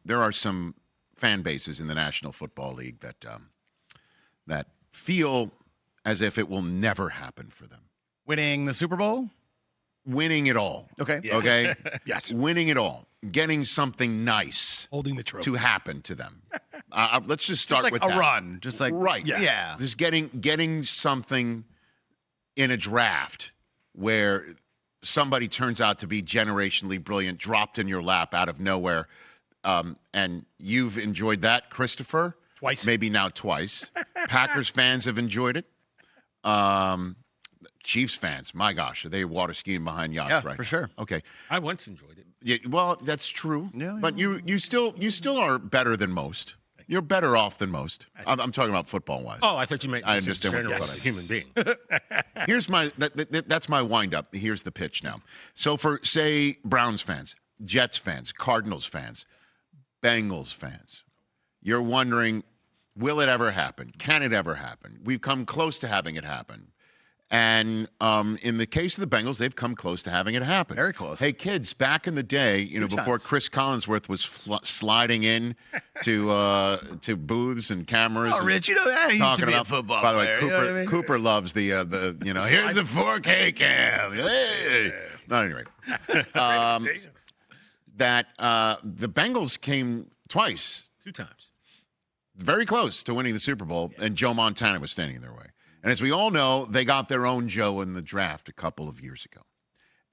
there are some fan bases in the National Football League that feel as if it will never happen for them. Winning the Super Bowl? Winning it all. Okay. Yeah. Okay? Yes. Winning it all. Getting something nice Holding the trophy. to happen to them. Let's just start Just like with a that. run. Just like, Right. Yeah. Just getting something in a draft where somebody turns out to be generationally brilliant, dropped in your lap out of nowhere, and you've enjoyed that, Christopher? Twice. Maybe now twice. Packers fans have enjoyed it. Chiefs fans, my gosh, are they water skiing behind yachts Yeah, right for now? sure. Okay. I once enjoyed it. Yeah, well, that's true. Yeah, but you still are better than most. You're better off than most. I'm talking about football-wise. Oh, I thought you meant I just in understand what general you're as a human being. Here's my that's my wind-up. Here's the pitch now. So for, say, Browns fans, Jets fans, Cardinals fans, Bengals fans, you're wondering, will it ever happen? Can it ever happen? We've come close to having it happen. And in the case of the Bengals, they've come close to having it happen. Very close. Hey, kids, back in the day, before Chris Collinsworth was sliding in to booths and cameras. Oh, and Rich, he used to be a football By the way, player. Cooper, You know what I mean? Cooper loves the here's the 4K cam. Hey. No, anyway. That the Bengals came twice. 2 times. Very close to winning the Super Bowl, and Joe Montana was standing in their way. And as we all know, they got their own Joe in the draft a couple of years ago.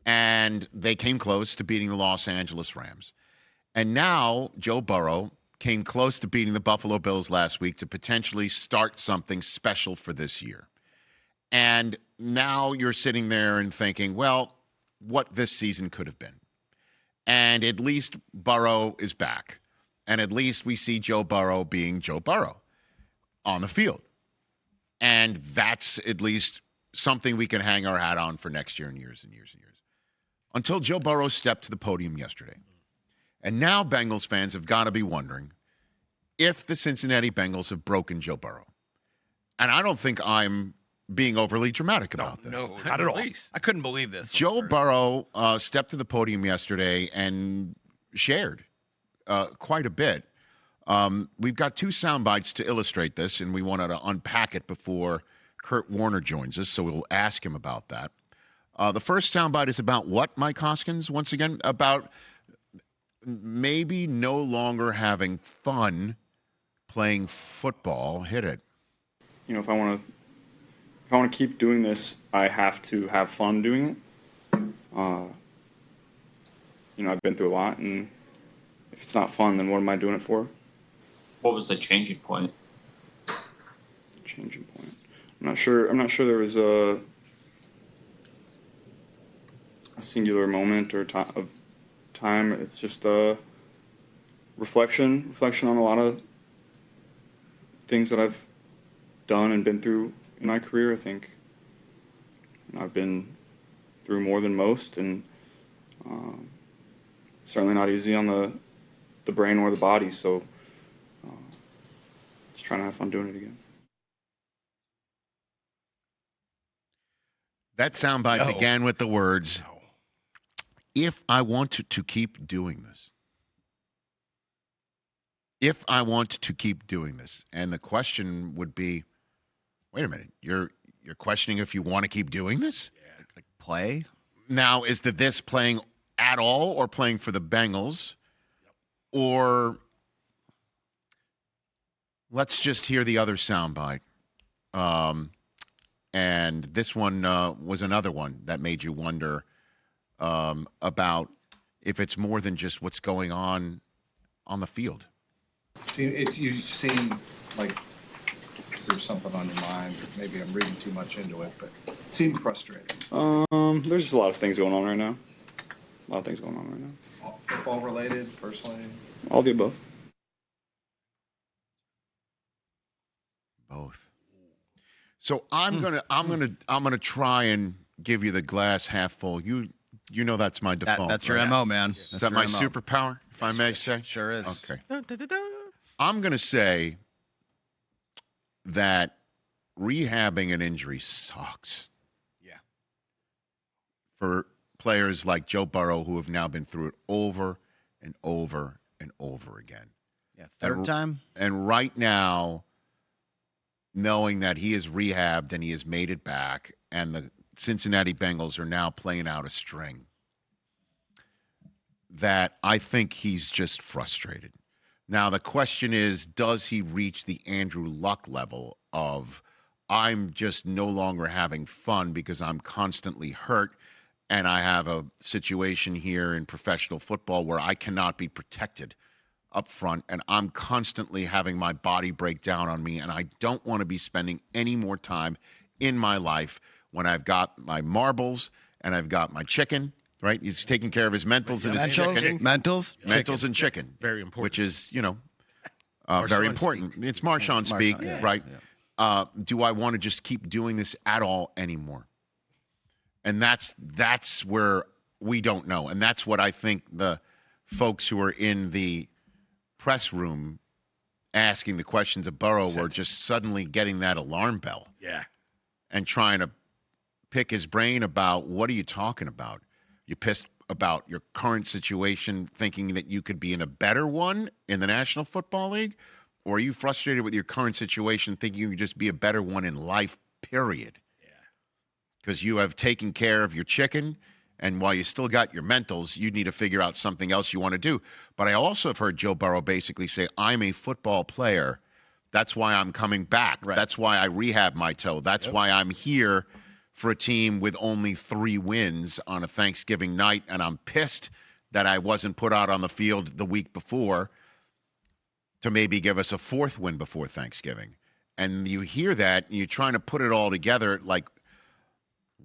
And they came close to beating the Los Angeles Rams. And now Joe Burrow came close to beating the Buffalo Bills last week to potentially start something special for this year. And now you're sitting there and thinking, well, what this season could have been. And at least Burrow is back. And at least we see Joe Burrow being Joe Burrow on the field. And that's at least something we can hang our hat on for next year and years and years and years. Until Joe Burrow stepped to the podium yesterday. And now Bengals fans have got to be wondering if the Cincinnati Bengals have broken Joe Burrow. And I don't think I'm being overly dramatic about this. No, not at all. I couldn't believe this. Joe Burrow stepped to the podium yesterday and shared quite a bit. We've got 2 sound bites to illustrate this, and we wanted to unpack it before Kurt Warner joins us, so we'll ask him about that. The first sound bite is about what, Mike Hoskins? Once again, about maybe no longer having fun playing football. Hit it. If I want to keep doing this, I have to have fun doing it. I've been through a lot, and if it's not fun, then what am I doing it for? What was the changing point? Changing point. I'm not sure there was a singular moment or of time. It's just a reflection on a lot of things that I've done and been through in my career. I think I've been through more than most, and certainly not easy on the brain or the body. So just trying to have fun doing it again. That soundbite began with the words, if I want to keep doing this. If I want to keep doing this. And the question would be, wait a minute, you're questioning if you want to keep doing this? Yeah, like play? Now, is the this playing at all or playing for the Bengals? Or let's just hear the other soundbite. And this one was another one that made you wonder about if it's more than just what's going on the field. You seem like there's something on your mind. Maybe I'm reading too much into it, but it seemed frustrating. There's just a lot of things going on right now. Football related, personally? All the above. Both. So I'm gonna try and give you the glass half full. You know that's my default. That's your right? MO, man. Is that my superpower, if I may say? Sure is. Okay. I'm gonna say that rehabbing an injury sucks. Yeah. For players like Joe Burrow, who have now been through it over and over and over again. Yeah, third time. And right now, knowing that he is rehabbed and he has made it back, and the Cincinnati Bengals are now playing out a string, that I think he's just frustrated. Now, the question is, does he reach the Andrew Luck level of, I'm just no longer having fun because I'm constantly hurt, and I have a situation here in professional football where I cannot be protected up front, and I'm constantly having my body break down on me, and I don't want to be spending any more time in my life when I've got my marbles and I've got my chicken, right? He's taking care of his mentals and his chicken. Mentals And chicken. Very important. Which is, very important. It's Marshawn speak, right? Yeah. Do I want to just keep doing this at all anymore? And that's where we don't know. And that's what I think the folks who are in the press room asking the questions of Burrow were just suddenly getting that alarm bell. Yeah. And trying to pick his brain about, what are you talking about? You pissed about your current situation, thinking that you could be in a better one in the National Football League? Or are you frustrated with your current situation, thinking you could just be a better one in life, period? Yeah. Because you have taken care of your chicken, and while you still got your mentals, you need to figure out something else you want to do. But I also have heard Joe Burrow basically say, I'm a football player. That's why I'm coming back. Right. That's why I rehab my toe. That's why I'm here for a team with only 3 wins on a Thanksgiving night, and I'm pissed that I wasn't put out on the field the week before to maybe give us a 4th win before Thanksgiving. And you hear that, and you're trying to put it all together, like,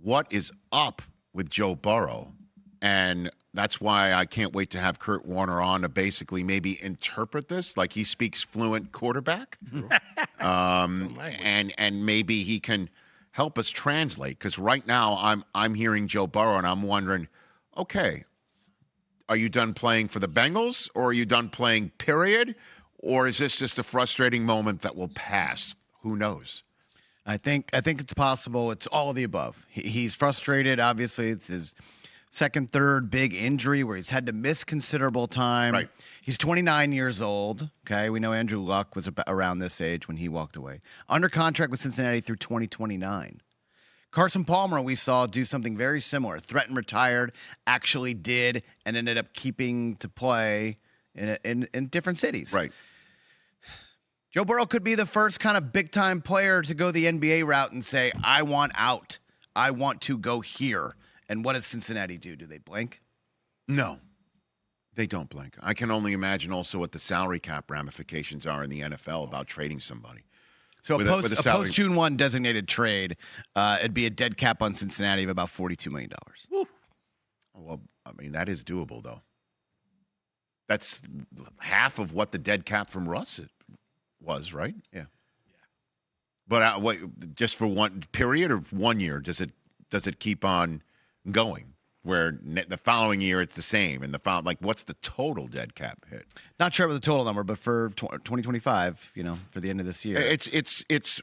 what is up with Joe Burrow? And that's why I can't wait to have Kurt Warner on to basically maybe interpret this, like he speaks fluent quarterback. And maybe he can help us translate, because right now I'm hearing Joe Burrow and I'm wondering, okay, are you done playing for the Bengals, or are you done playing, period? Or is this just a frustrating moment that will pass? Who knows? I think it's possible. It's all of the above. He's frustrated. Obviously, it's his second, third big injury where he's had to miss considerable time. Right. He's 29 years old. Okay, we know Andrew Luck was around this age when he walked away. Under contract with Cincinnati through 2029. Carson Palmer, we saw do something very similar. Threatened, retired, actually did, and ended up keeping to play in different cities. Right. Joe Burrow could be the first kind of big-time player to go the NBA route and say, I want out. I want to go here. And what does Cincinnati do? Do they blink? No, they don't blink. I can only imagine also what the salary cap ramifications are in the NFL about trading somebody. So a post-June 1 designated trade, it'd be a dead cap on Cincinnati of about $42 million. Woo. Well, I mean, that is doable, though. That's half of what the dead cap from Russ was, right? Yeah. But just for one period or 1 year, does it keep on going? Where the following year it's the same, and what's the total dead cap hit? Not sure about the total number, but for 2025, for the end of this year, it's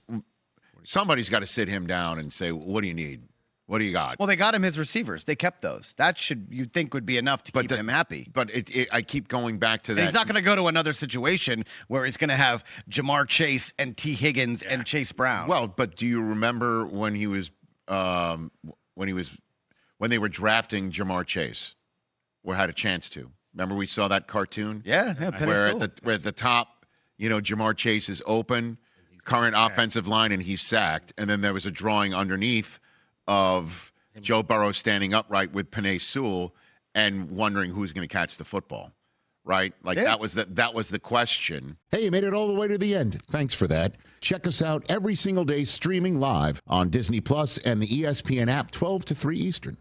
somebody's got to sit him down and say, what do you need? What do you got? Well, they got him his receivers. They kept those. That you'd think would be enough to keep him happy. But I keep going back to that. And he's not going to go to another situation where he's going to have Jamar Chase and T. Higgins and Chase Brown. Well, but do you remember when he was when they were drafting Jamar Chase, or had a chance to? Remember we saw that cartoon? Yeah, where at the top, Jamar Chase is open, current offensive line, and he's sacked, and then there was a drawing underneath of Joe Burrow standing upright with Penei Sewell and wondering who's going to catch the football, right? That was the question. Hey, you made it all the way to the end. Thanks for that. Check us out every single day streaming live on Disney Plus and the ESPN app 12 to 3 Eastern.